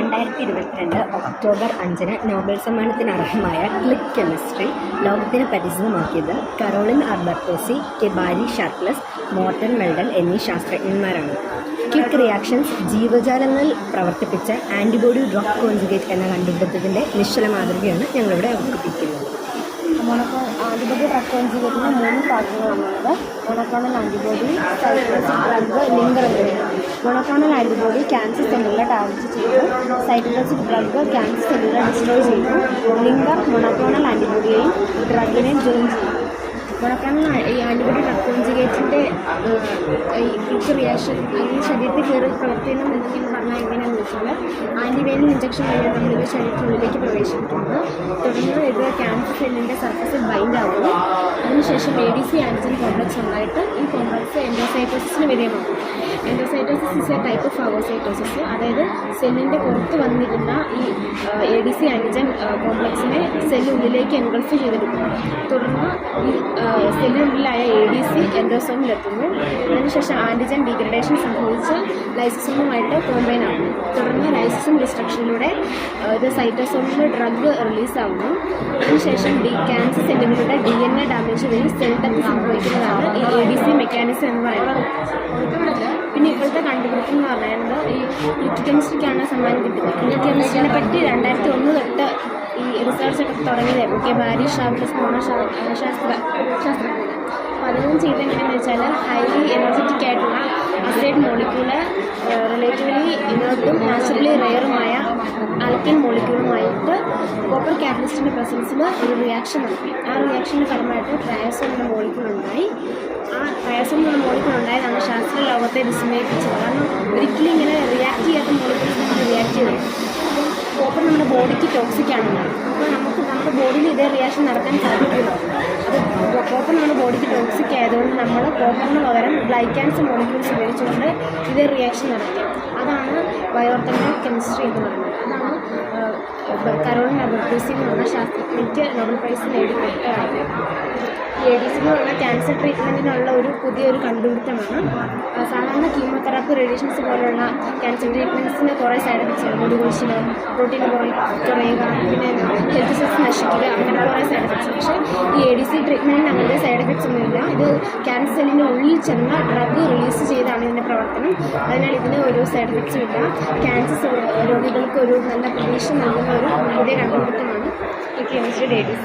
2022 October 5 Nobel സമ്മാനത്തിന് അർഹമായ click chemistry ലോകത്തിന് പരിചിതമാക്കിയത് Caroline ആൽബർട്ടോസി, ബാരി ഷാർപ്ലസ്, Morten Meldal എന്നീ ശാസ്ത്രജ്ഞന്മാരാണ്. ക്ലിക്ക് റിയാക്ഷൻസ് ജീവജാലങ്ങളിൽ പ്രവർത്തിപ്പിച്ച ആൻറ്റിബോഡി ഡ്രഗ് കോൺജുഗേറ്റ് എന്ന കണ്ടുപിടുത്തത്തിൻ്റെ നിശ്ചല മാതൃകയാണ് ഞങ്ങളിവിടെ അവതരിപ്പിക്കുന്നത്. ആൻറ്റിബോഡി ഡ്രഗ് കോൺജുഗേറ്റിന് 3 ഭാഗങ്ങളാണുള്ളത്. Monoclonal antibody, cytotoxic drug, linker എന്നിവയാണ്. മോണോക്ലോണൽ ആൻറ്റിബോഡി ക്യാൻസർ സെല്ലുകളെ ടാർഗറ്റ് ചെയ്തു. സൈറ്റോടോക്സിക് ഡ്രഗ് ക്യാൻസർ സെല്ലുകളെ ഡിസ്ട്രോയ് ചെയ്തു. ലിങ്കർ മോണോക്ലോണൽ ആൻറ്റിബോഡിയെയും ഡ്രഗിനെയും ജോയിൻ ചെയ്തു. മോണോക്ലോണൽ ഈ ആൻറ്റിബോഡി ഡ്രഗ് കോൺജുഗേറ്റിൻ്റെ ഈ ക്വിക്ക് റിയാക്ഷൻ ഈ ശരീരത്തിൽ കയറി പ്രവർത്തിക്കണം എന്ന് പറഞ്ഞാൽ എങ്ങനെയാണെന്ന് വെച്ചാൽ ആൻറ്റിവൈറൽ ഇഞ്ചക്ഷൻ വഴി നമ്മളിത് ശരീരത്തിനുള്ളിലേക്ക് പ്രവേശിക്കുന്നത്. തുടർന്ന് ഇത് ക്യാൻസർ സെല്ലിൻ്റെ സർഫസിൽ ബൈൻഡ് ആവുന്നു. അതിനുശേഷം ADC ആൻറ്റിജൻ കോംപ്ലക്സ് ഉണ്ടായിട്ട് ഈ കോംപ്ലക്സ് എൻഡോസൈറ്റോസിന് വിധേയമാകും. Endocytosis is a type of phagocytosis. അതായത് സെല്ലിൻ്റെ പുറത്ത് വന്നിരുന്ന ഈ ADC ആൻറ്റിജൻ കോംപ്ലക്സിനെ സെല്ലുള്ളിലേക്ക് എൻഗൾഫ് ചെയ്തെടുക്കുന്നു. തുടർന്ന് ഈ സെല്ലിനുള്ളിലായ ADC എൻഡോസോമിലെത്തുന്നു. അതിനുശേഷം ആൻറ്റിജൻ ഡീഗ്രഡേഷൻ സംഭവിച്ച് ലൈസോസോമുമായിട്ട് കോമ്പൈൻ ആകുന്നു. തുടർന്ന് ലൈസോസോം ഡിസ്ട്രക്ഷനിലൂടെ ഇത് സൈറ്റോസോമിൽ ഡ്രഗ് റിലീസാകുന്നു. അതിനുശേഷം ക്യാൻസർ സെല്ലുകളുടെ DNA ഡാമേജ് വഴി സെൽ ഡെത്ത് സംഭവിക്കുന്നതാണ് ഈ ADC മെക്കാനിസം എന്ന് പറയുന്നത്. പിന്നെ ഇപ്പോഴത്തെ കണ്ടുപിടുത്തം എന്ന് പറയുന്നത് ഈ ക്ലിക്ക് കെമിസ്ട്രിക്കാണ് സമ്മാനം കിട്ടുന്നത്. ക്ലിക്ക് കെമിസ്ട്രിനെ പറ്റി 2001 തൊട്ട് ഈ റിസർച്ചൊക്കെ തുടങ്ങിയതായിരുന്നു. ബാരി ഷാർപ്ലസ് പോണ ശാസ്ത്രജ്ഞർ. അപ്പോൾ അതൊന്നും ചെയ്തെങ്ങനെയാണെന്ന് വെച്ചാൽ ഹൈലി എനർജറ്റിക് ആയിട്ടുള്ള അസൈഡ് മോളിക്യൂള് റിലേറ്റീവ്ലി ഇനേർട്ടും നാച്ചുറലി റെയറുമായ ആൽക്കൈൻ മോളിക്യൂളുമായിട്ട് കോപ്പർ കാറ്റലിസ്റ്റിൻ്റെ പ്രസൻസിൽ ഒരു റിയാക്ഷൻ നടത്തി. ആ റിയാക്ഷൻ്റെ ഫലമായിട്ട് ട്രയാസോൾ എന്ന മോളിക്യൂൾ ഉണ്ടായി. ആ ട്രയാസോൾ എന്ന മോളിക്യൂൾ ഉണ്ടായതാണ് ശാസ്ത്ര ലോകത്തെ വിസ്മയിപ്പിച്ചത്. കാരണം ഒരിക്കലും ഇങ്ങനെ റിയാക്ട് ചെയ്യാത്ത മോളിക്യൂൾസ് നമ്മൾ റിയാക്ട് ചെയ്തു. അപ്പോൾ കോപ്പർ നമ്മുടെ ബോഡിക്ക് ടോക്സിക് ആണെന്നാണ്. അപ്പോൾ നമുക്ക് നമ്മുടെ ബോഡിയിൽ ഇതേ റിയാക്ഷൻ നടത്താൻ സാധിക്കുമല്ലോ. അത് കോപ്പർ നമ്മുടെ ബോഡിക്ക് ടോക്സിക് ആയതുകൊണ്ട് നമ്മൾ കോപ്പറിന് പകരം ഗ്ലൈക്കാൻസ് മോളിക്യൂൾസ് ഉപയോഗിച്ചുകൊണ്ട് ഇതേ റിയാക്ഷൻ നടത്തി. അതാണ് ബയോർഗാനിക് കെമിസ്ട്രി എന്ന് പറയുന്നത്. അതാണ് കരോളിൻ ആൽബർട്ടോസി എന്ന് പറഞ്ഞ ശാസ്ത്രജ്ഞയ്ക്ക് നോബൽ പ്രൈസ് നേടിക്കൊടുത്തതാണ്. ADC എന്ന് പറഞ്ഞ ക്യാൻസർ ട്രീറ്റ്മെൻറ്റിനുള്ള പുതിയൊരു കണ്ടുപിടുത്തമാണ്. സാധാരണ കീമോതെറാപ്പി, റേഡിയേഷൻസ് പോലുള്ള ക്യാൻസർ ട്രീറ്റ്മെൻറ്റ്സിന് കുറേ സൈഡ് എഫക്ട്സ് ഉണ്ട്. മുടി കൊഴിച്ചിൽ, പ്രോട്ടീൻ കുറയുക, പിന്നെ ഹെൽത്ത് സെൽസ് നശിക്കുക, അങ്ങനെ കുറേ സൈഡ് എഫക്ട്സ്. പക്ഷേ ഈ ADC ട്രീറ്റ്മെൻറ്റിന് അങ്ങനത്തെ സൈഡ് എഫക്ട്സ് ഒന്നുമില്ല. ഇത് ക്യാൻസർ സെല്ലിൻ്റെ ഉള്ളിൽ ചെന്ന ഡ്രഗ് റിലീസ് ചെയ്താണ് ഇതിൻ്റെ പ്രവർത്തനം. അതിനാൽ ഇതിന് ഒരു സൈഡ് എഫക്ട്സും ഇല്ല. ക്യാൻസർ രോഗികൾക്ക് ഒരു നല്ല പ്രതീക്ഷ നൽകുന്ന ഒരു പുതിയ കണ്ടുപിടുത്തമാണ് ഈ കെമിസ്ട്രിയുടെ ADC.